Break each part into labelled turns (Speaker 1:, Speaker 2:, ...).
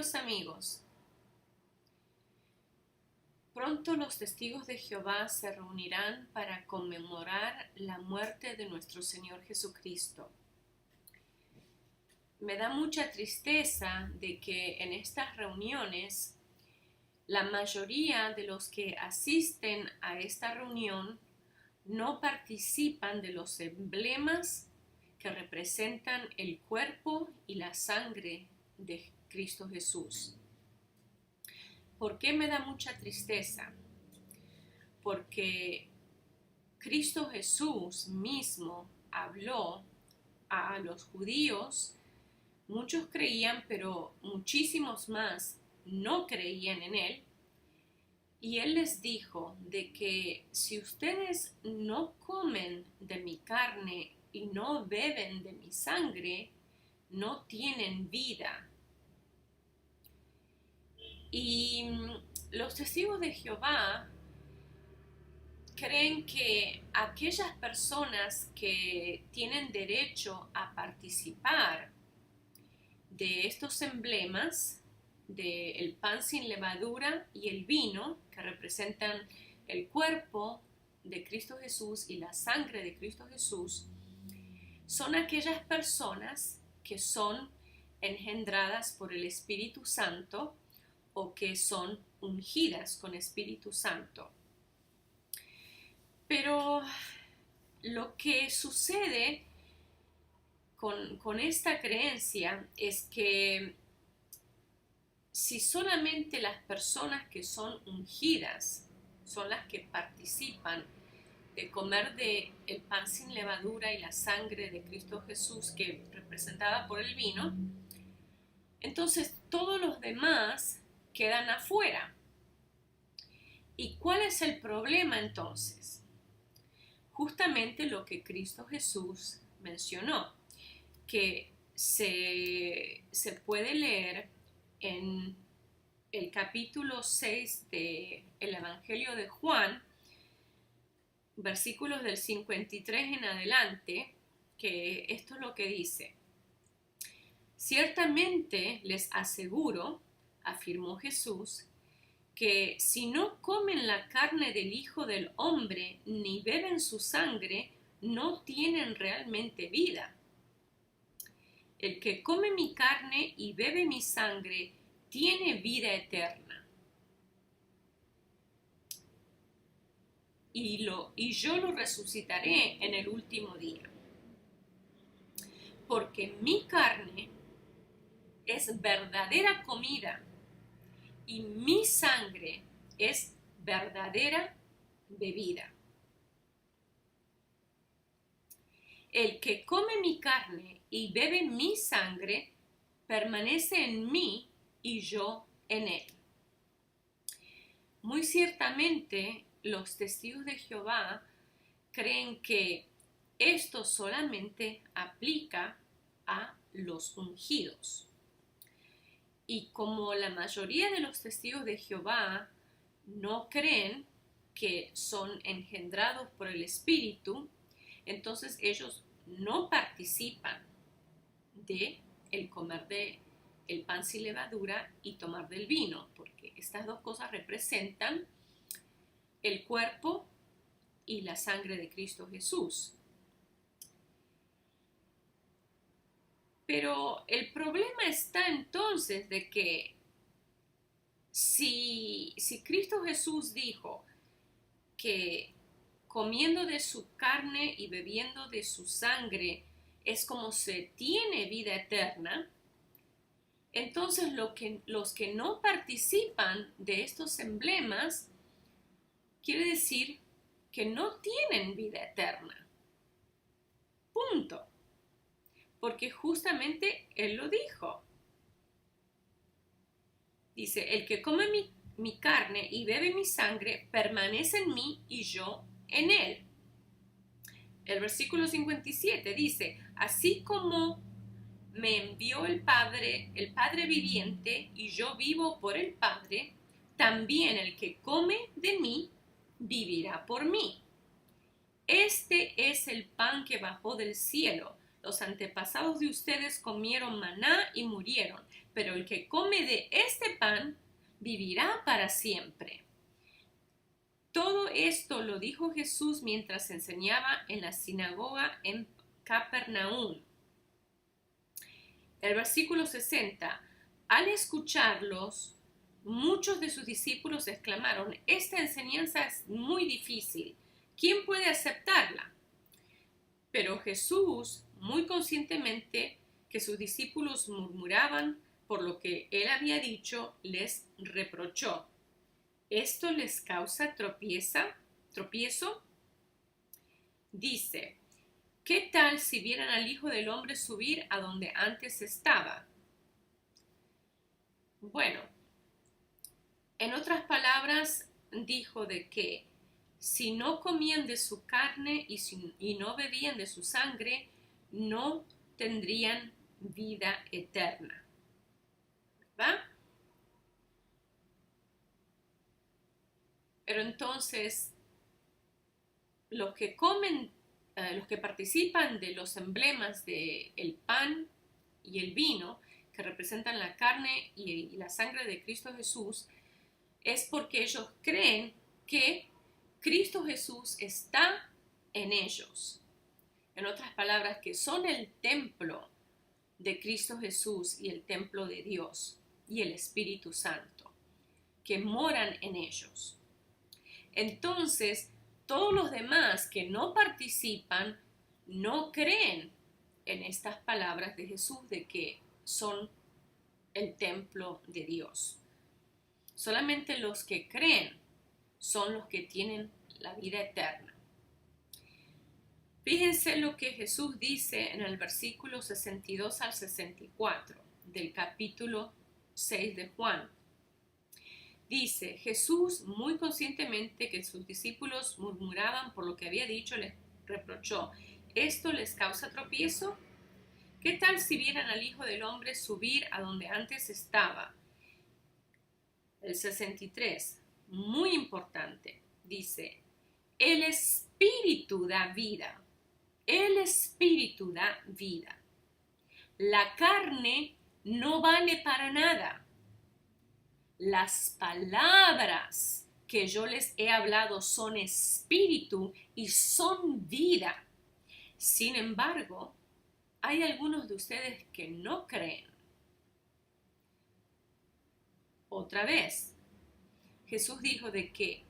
Speaker 1: Queridos amigos, pronto los testigos de Jehová se reunirán para conmemorar la muerte de nuestro Señor Jesucristo. Me da mucha tristeza de que en estas reuniones la mayoría de los que asisten a esta reunión no participan de los emblemas que representan el cuerpo y la sangre de Cristo Jesús. ¿Por qué me da mucha tristeza? Porque Cristo Jesús mismo habló a los judíos. Muchos creían, pero muchísimos más no creían en Él. Y Él les dijo de que si ustedes no comen de mi carne y no beben de mi sangre, no tienen vida. Y los testigos de Jehová creen que aquellas personas que tienen derecho a participar de estos emblemas, del pan sin levadura y el vino, que representan el cuerpo de Cristo Jesús y la sangre de Cristo Jesús, son aquellas personas que son engendradas por el Espíritu Santo o que son ungidas con Espíritu Santo. Pero lo que sucede con esta creencia es que si solamente las personas que son ungidas son las que participan de comer el pan sin levadura y la sangre de Cristo Jesús, que representada por el vino, entonces todos los demás quedan afuera. ¿Y cuál es el problema entonces? Justamente lo que Cristo Jesús mencionó, que se puede leer en el capítulo 6 del Evangelio de Juan, versículos del 53 en adelante, que esto es lo que dice: ciertamente les aseguro, afirmó Jesús, que si no comen la carne del Hijo del Hombre ni beben su sangre, no tienen realmente vida. El que come mi carne y bebe mi sangre tiene vida eterna. Y yo lo resucitaré en el último día. Porque mi carne es verdadera comida y mi sangre es verdadera bebida. El que come mi carne y bebe mi sangre permanece en mí y yo en él. Muy ciertamente, los testigos de Jehová creen que esto solamente aplica a los ungidos. Y como la mayoría de los testigos de Jehová no creen que son engendrados por el Espíritu, entonces ellos no participan de el comer de el pan sin levadura y tomar del vino, porque estas dos cosas representan el cuerpo y la sangre de Cristo Jesús. Pero el problema está entonces de que si Cristo Jesús dijo que comiendo de su carne y bebiendo de su sangre es como se tiene vida eterna, entonces los que no participan de estos emblemas quiere decir que no tienen vida eterna. Punto. Porque justamente Él lo dijo. Dice, el que come mi carne y bebe mi sangre permanece en mí y yo en él. El versículo 57 dice, así como me envió el Padre viviente, y yo vivo por el Padre, también el que come de mí vivirá por mí. Este es el pan que bajó del cielo. Los antepasados de ustedes comieron maná y murieron. pero el que come de este pan vivirá para siempre. Todo esto lo dijo Jesús mientras enseñaba en la sinagoga en Capernaum. El versículo 60. Al escucharlos, muchos de sus discípulos exclamaron: esta enseñanza es muy difícil. ¿Quién puede aceptarla? Pero Jesús, muy conscientemente que sus discípulos murmuraban por lo que él había dicho, les reprochó: ¿esto les causa tropiezo? Dice: ¿qué tal si vieran al Hijo del Hombre subir a donde antes estaba? Bueno, en otras palabras, dijo de que si no comían de su carne y no bebían de su sangre, no tendrían vida eterna. ¿Verdad? Pero entonces, los que participan de los emblemas del pan y el vino, que representan la carne y la sangre de Cristo Jesús, es porque ellos creen que Cristo Jesús está en ellos. En otras palabras, que son el templo de Cristo Jesús y el templo de Dios y el Espíritu Santo, que moran en ellos. Entonces, todos los demás que no participan no creen en estas palabras de Jesús de que son el templo de Dios. Solamente los que creen son los que tienen la vida eterna. Fíjense lo que Jesús dice en el versículo 62 al 64 del capítulo 6 de Juan. Dice: Jesús, muy conscientemente que sus discípulos murmuraban por lo que había dicho, les reprochó: ¿esto les causa tropiezo? ¿Qué tal si vieran al Hijo del Hombre subir a donde antes estaba? El 63, muy importante, dice: el Espíritu da vida. El Espíritu da vida. La carne no vale para nada. Las palabras que yo les he hablado son espíritu y son vida. Sin embargo, hay algunos de ustedes que no creen. Otra vez, Jesús dijo de que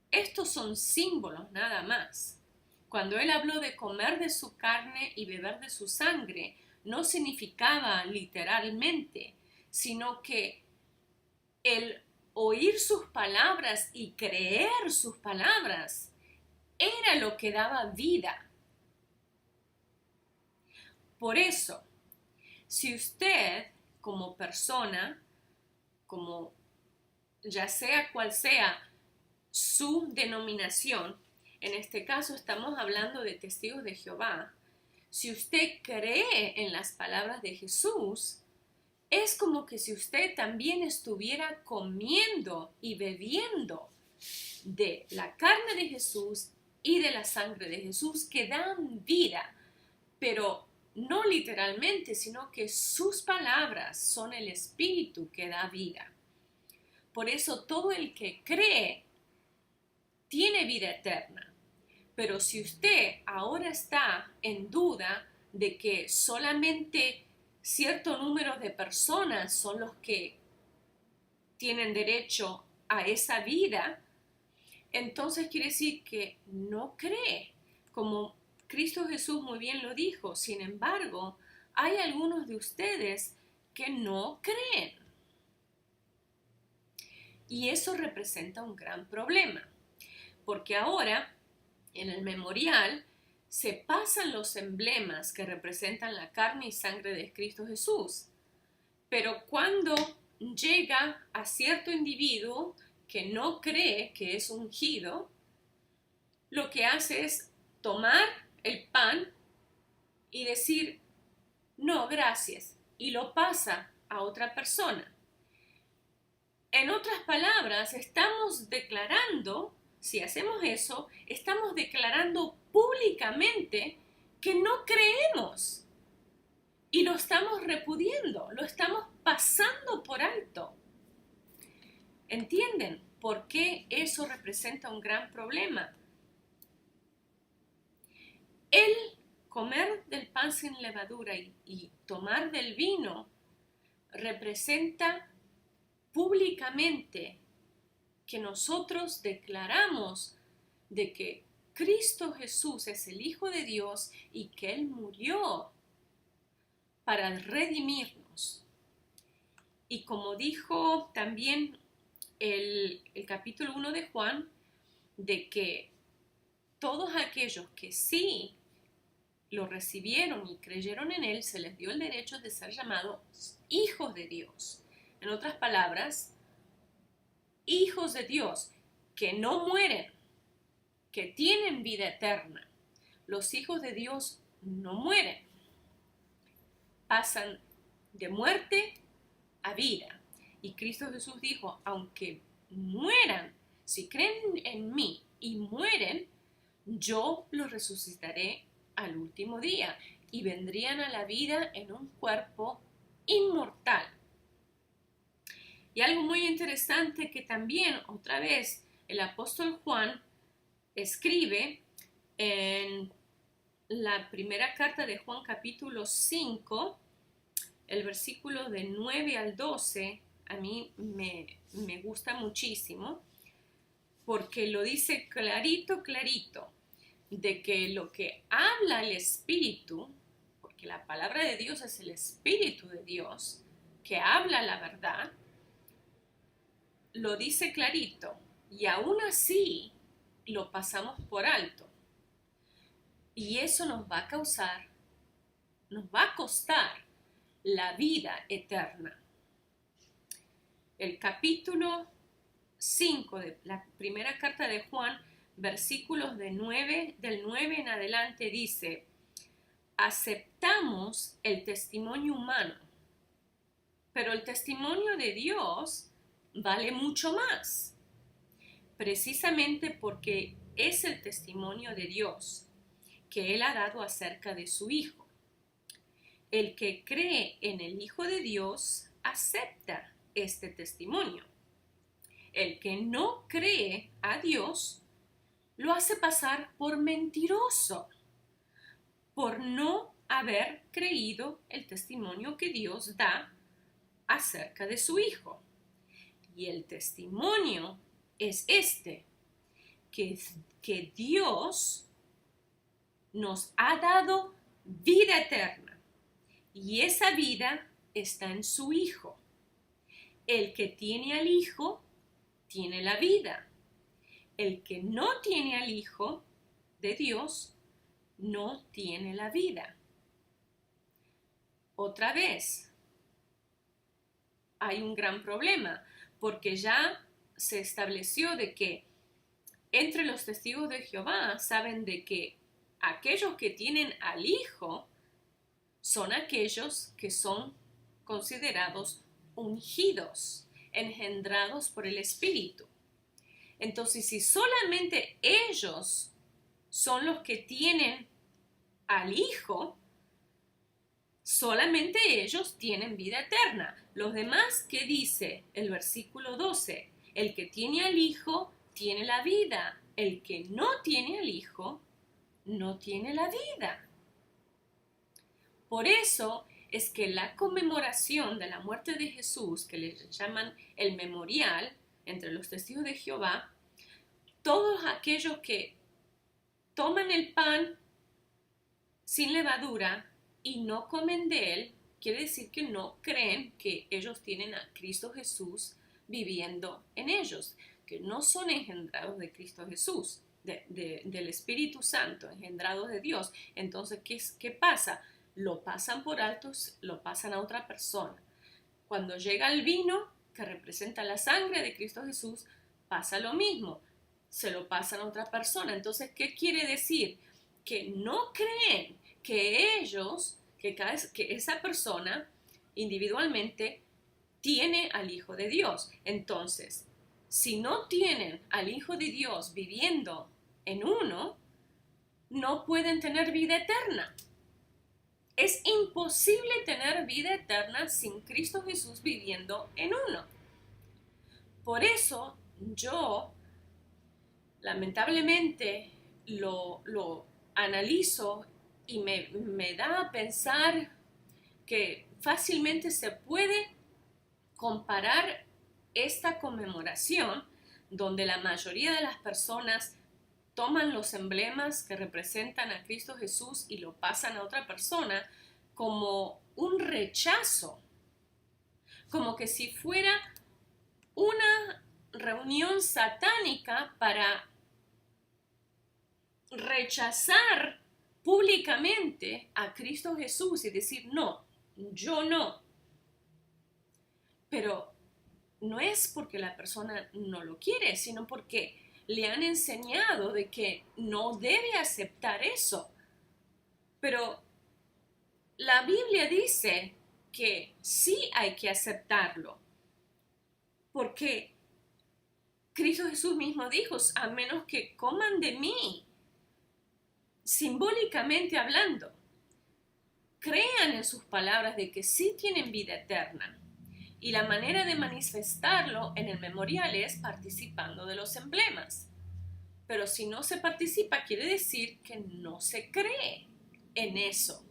Speaker 1: estos son símbolos nada más. Cuando él habló de comer de su carne y beber de su sangre, no significaba literalmente, sino que el oír sus palabras y creer sus palabras era lo que daba vida. Por eso, si usted como persona, como ya sea cual sea su denominación, en este caso estamos hablando de testigos de Jehová, si usted cree en las palabras de Jesús, es como que si usted también estuviera comiendo y bebiendo de la carne de Jesús y de la sangre de Jesús que dan vida, pero no literalmente, sino que sus palabras son el espíritu que da vida. Por eso todo el que cree tiene vida eterna. Pero si usted ahora está en duda de que solamente cierto número de personas son los que tienen derecho a esa vida, entonces quiere decir que no cree, como Cristo Jesús muy bien lo dijo. Sin embargo, hay algunos de ustedes que no creen. Y eso representa un gran problema, porque ahora en el memorial se pasan los emblemas que representan la carne y sangre de Cristo Jesús. Pero cuando llega a cierto individuo que no cree que es ungido, lo que hace es tomar el pan y decir: no, gracias, y lo pasa a otra persona. En otras palabras, estamos declarando, si hacemos eso, estamos declarando públicamente que no creemos. y lo estamos repudiando, lo estamos pasando por alto. ¿Entienden por qué eso representa un gran problema? El comer del pan sin levadura y tomar del vino representa públicamente que nosotros declaramos de que Cristo Jesús es el Hijo de Dios y que Él murió para redimirnos. Y como dijo también el capítulo 1 de Juan, de que todos aquellos que sí lo recibieron y creyeron en Él, se les dio el derecho de ser llamados hijos de Dios. En otras palabras, hijos de Dios que no mueren, que tienen vida eterna. Los hijos de Dios no mueren, pasan de muerte a vida. Y Cristo Jesús dijo, aunque mueran, si creen en mí y mueren, yo los resucitaré al último día y vendrían a la vida en un cuerpo inmortal. Y algo muy interesante que también otra vez el apóstol Juan escribe en la primera carta de Juan capítulo 5, el versículo de 9 al 12, a mí me gusta muchísimo, porque lo dice clarito, clarito, de que lo que habla el Espíritu, porque la palabra de Dios es el Espíritu de Dios, que habla la verdad, lo dice clarito, y aún así lo pasamos por alto. Y eso nos va a costar la vida eterna. El capítulo 5 de la primera carta de Juan, versículos del 9 en adelante dice, aceptamos el testimonio humano, pero el testimonio de Dios vale mucho más, precisamente porque es el testimonio de Dios que Él ha dado acerca de su Hijo. El que cree en el Hijo de Dios acepta este testimonio. El que no cree a Dios lo hace pasar por mentiroso, por no haber creído el testimonio que Dios da acerca de su Hijo. Y el testimonio es este, que Dios nos ha dado vida eterna y esa vida está en su Hijo. El que tiene al Hijo tiene la vida. El que no tiene al Hijo de Dios no tiene la vida. Otra vez, hay un gran problema, porque ya se estableció de que entre los testigos de Jehová saben de que aquellos que tienen al Hijo son aquellos que son considerados ungidos, engendrados por el Espíritu. Entonces, si solamente ellos son los que tienen al Hijo, solamente ellos tienen vida eterna. Los demás, ¿qué dice el versículo 12? El que tiene al Hijo tiene la vida. El que no tiene al Hijo no tiene la vida. Por eso es que la conmemoración de la muerte de Jesús, que le llaman el memorial entre los testigos de Jehová, todos aquellos que toman el pan sin levadura y no comen de él, quiere decir que no creen que ellos tienen a Cristo Jesús viviendo en ellos, que no son engendrados de Cristo Jesús, del Espíritu Santo, engendrados de Dios. Entonces, ¿qué pasa? Lo pasan por altos, lo pasan a otra persona. Cuando llega el vino, que representa la sangre de Cristo Jesús, pasa lo mismo, se lo pasan a otra persona. Entonces, ¿qué quiere decir? Que no creen que ellos, que esa persona individualmente tiene al Hijo de Dios. Entonces, si no tienen al Hijo de Dios viviendo en uno, no pueden tener vida eterna. Es imposible tener vida eterna sin Cristo Jesús viviendo en uno. Por eso yo, lamentablemente, lo analizo y me da a pensar que fácilmente se puede comparar esta conmemoración, donde la mayoría de las personas toman los emblemas que representan a Cristo Jesús y lo pasan a otra persona, como un rechazo, como que si fuera una reunión satánica para rechazar públicamente a Cristo Jesús y decir, no, yo no. Pero no es porque la persona no lo quiere, sino porque le han enseñado de que no debe aceptar eso. Pero la Biblia dice que sí hay que aceptarlo, porque Cristo Jesús mismo dijo, a menos que coman de mí, simbólicamente hablando, crean en sus palabras de que sí tienen vida eterna. Y la manera de manifestarlo en el memorial es participando de los emblemas. Pero si no se participa, quiere decir que no se cree en eso.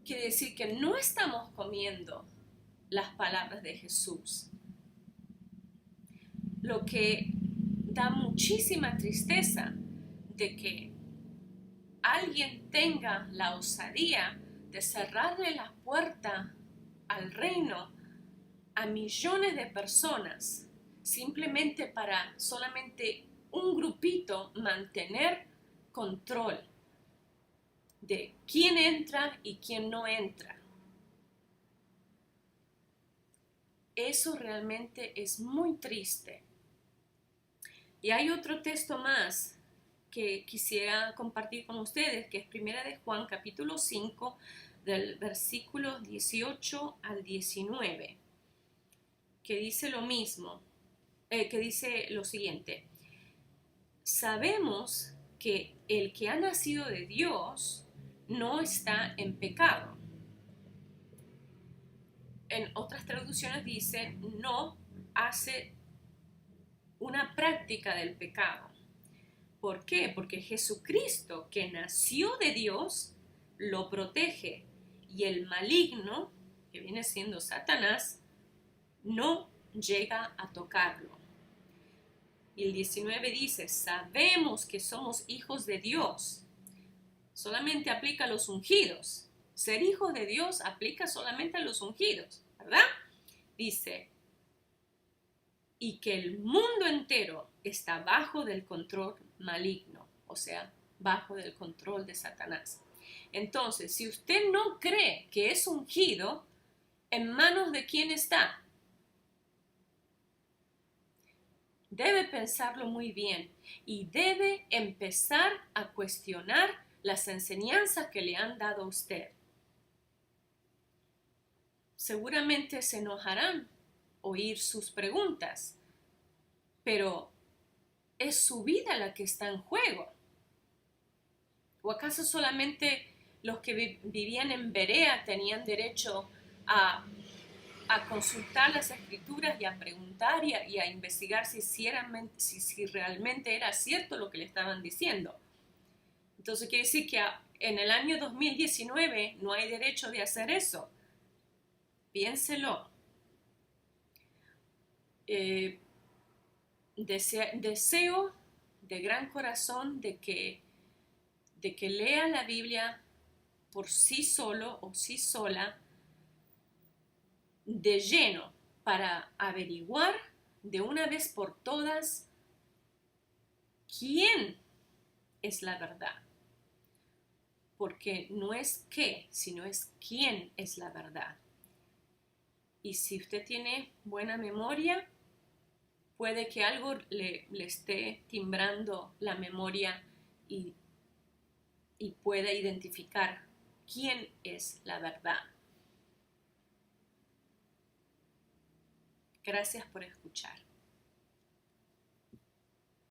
Speaker 1: Quiere decir que no estamos comiendo las palabras de Jesús. Lo que da muchísima tristeza de que alguien tenga la osadía de cerrarle la puerta al reino a millones de personas simplemente para solamente un grupito mantener control de quién entra y quién no entra. Eso realmente es muy triste. Y hay otro texto más que quisiera compartir con ustedes, que es Primera de Juan, capítulo 5, del versículo 18 al 19, que dice lo mismo, que dice lo siguiente: sabemos que el que ha nacido de Dios no está en pecado. En otras traducciones dice, no hace una práctica del pecado. ¿Por qué? Porque Jesucristo, que nació de Dios, lo protege, y el maligno, que viene siendo Satanás, no llega a tocarlo. Y el 19 dice, sabemos que somos hijos de Dios. Solamente aplica a los ungidos. Ser hijos de Dios aplica solamente a los ungidos, ¿verdad? Dice, y que el mundo entero está bajo del control maligno, o sea, bajo del control de Satanás. Entonces, si usted no cree que es ungido, ¿en manos de quién está? Debe pensarlo muy bien y debe empezar a cuestionar las enseñanzas que le han dado a usted. Seguramente se enojarán oír sus preguntas, pero es su vida la que está en juego. ¿O acaso solamente los que vivían en Berea tenían derecho a consultar las escrituras y a preguntar y a investigar si realmente era cierto lo que le estaban diciendo? Entonces quiere decir que en el año 2019 no hay derecho de hacer eso. Piénselo. Deseo de gran corazón de que lea la Biblia por sí solo o sí sola, de lleno, para averiguar de una vez por todas quién es la verdad. Porque no es qué, sino es quién es la verdad. Y si usted tiene buena memoria, puede que algo le esté timbrando la memoria y pueda identificar quién es la verdad. Gracias por escuchar.